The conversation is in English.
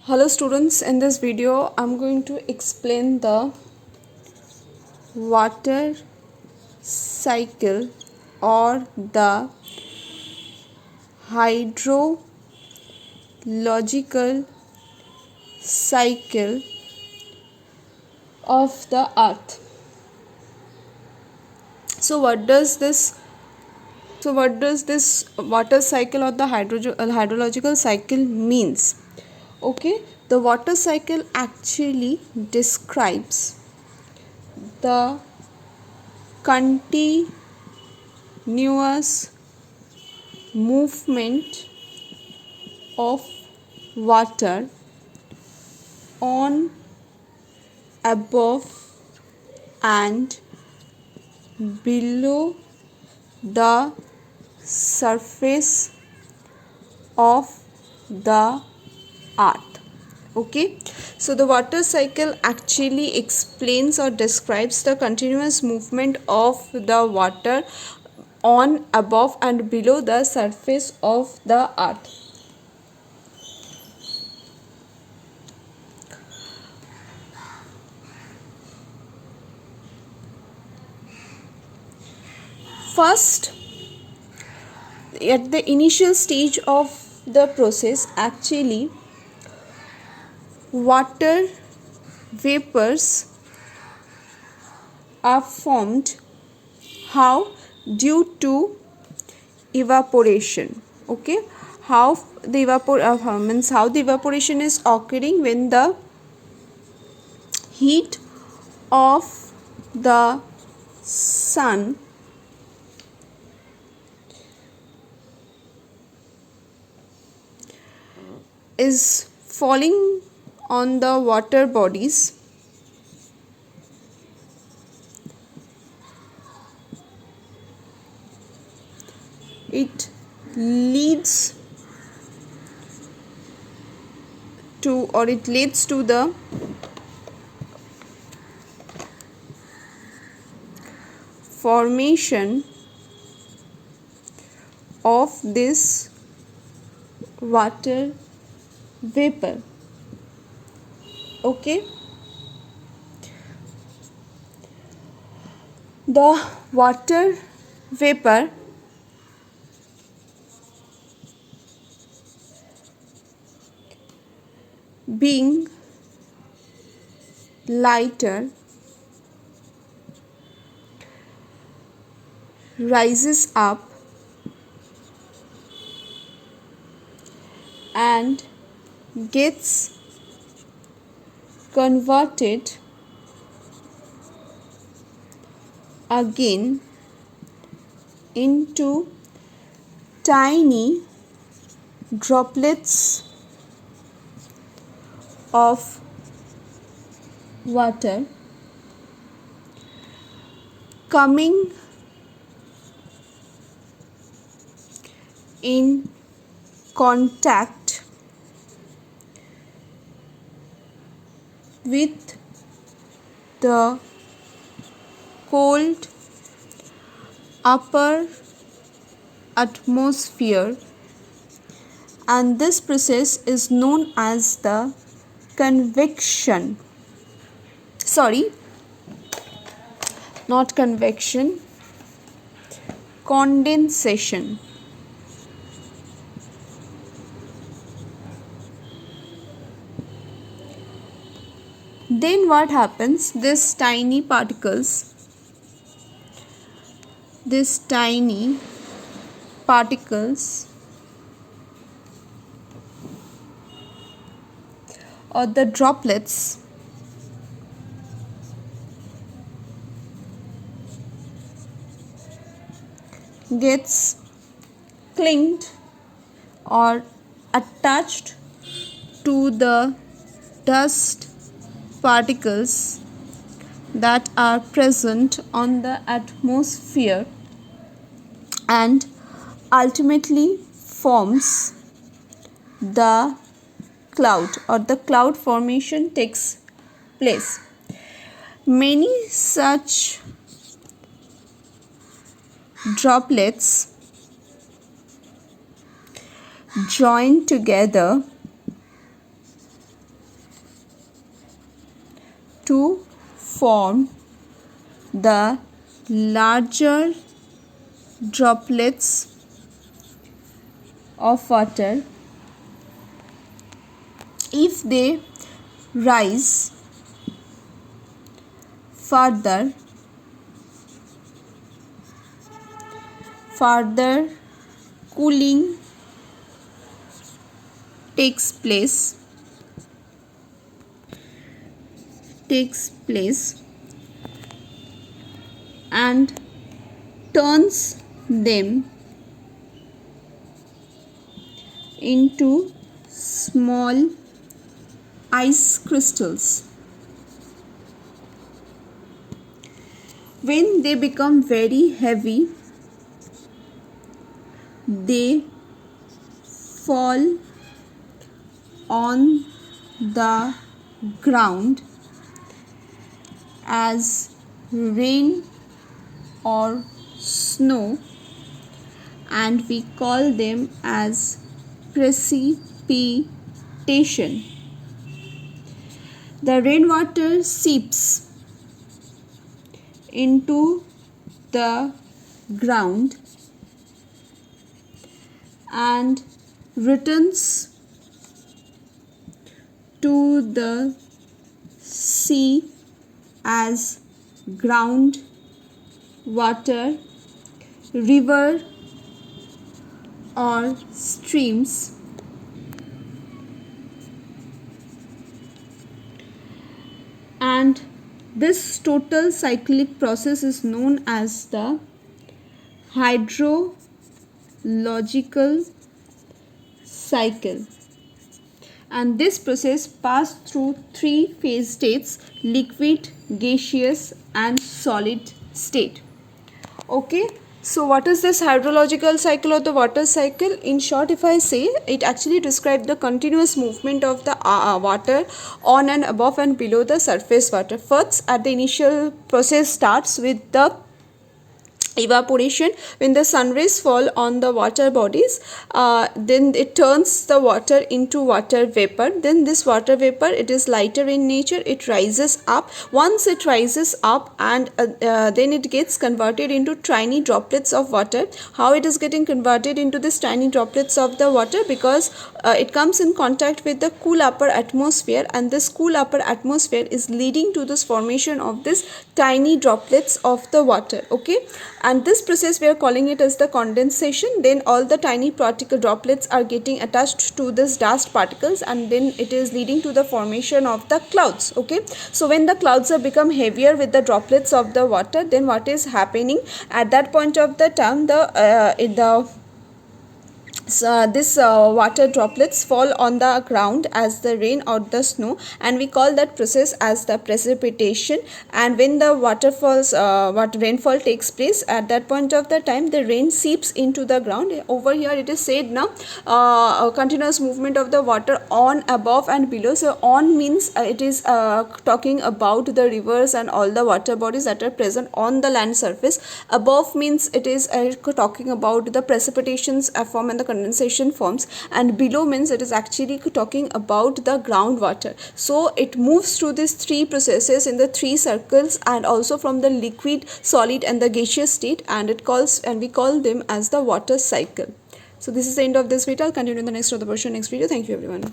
Hello students, in this video I'm going to explain the water cycle or the hydrological cycle of the earth. So what does this water cycle or the hydrological cycle means? Okay, the water cycle actually describes the continuous movement of water on, above and below the surface of the earth. Okay, so the water cycle actually explains or describes the continuous movement of the water on, above and below the surface of the earth. First, at the initial stage of the process, actually water vapors are formed. How? Due to evaporation. Okay, how the evaporation is occurring when the heat of the sun is falling on the water bodies. It leads to the formation of this water vapor. Okay, the water vapor being lighter rises up and gets converted again into tiny droplets of water coming in contact with the cold upper atmosphere, and this process is known as the convection. Sorry, not convection, condensation. Then what happens? These tiny particles or the droplets gets clinged or attached to the dust particles that are present on the atmosphere and ultimately forms the cloud, or the cloud formation takes place. Many such droplets join together to form the larger droplets of water. If they rise further cooling takes place and turns them into small ice crystals. When they become very heavy, they fall on the ground as rain or snow, and we call them as precipitation. The rainwater seeps into the ground and returns to the sea as ground water, river or streams. And this total cyclic process is known as the hydrological cycle. And this process passed through three phase states: liquid, gaseous and solid state. Okay, so what is this hydrological cycle or the water cycle? In short, if I say, it actually describes the continuous movement of the water on and above and below the surface water. First, at the initial process starts with the evaporation. When the sun rays fall on the water bodies, then it turns the water into water vapor. Then this water vapor, it is lighter in nature, it rises up. Once it rises up, and then it gets converted into tiny droplets of water. How it is getting converted into this tiny droplets of the water? Because it comes in contact with the cool upper atmosphere, and this cool upper atmosphere is leading to this formation of this tiny droplets of the water. Okay, and this process we are calling it as the condensation. Then all the tiny particle droplets are getting attached to this dust particles, and then it is leading to the formation of the clouds. Okay, so when the clouds have become heavier with the droplets of the water, then what is happening at that point of the time, this water droplets fall on the ground as the rain or the snow, and we call that process as the precipitation. And when the rainfall takes place, at that point of the time, the rain seeps into the ground. Over here it is said now, continuous movement of the water on, above and below. So on means it is talking about the rivers and all the water bodies that are present on the land surface. Above means it is talking about the precipitations form and the condensation forms, and below means it is actually talking about the groundwater. So it moves through these three processes in the three circles, and also from the liquid, solid and the gaseous state, and we call them as the water cycle. So this is the end of this video. I'll continue in the next other portion, next video. Thank you everyone.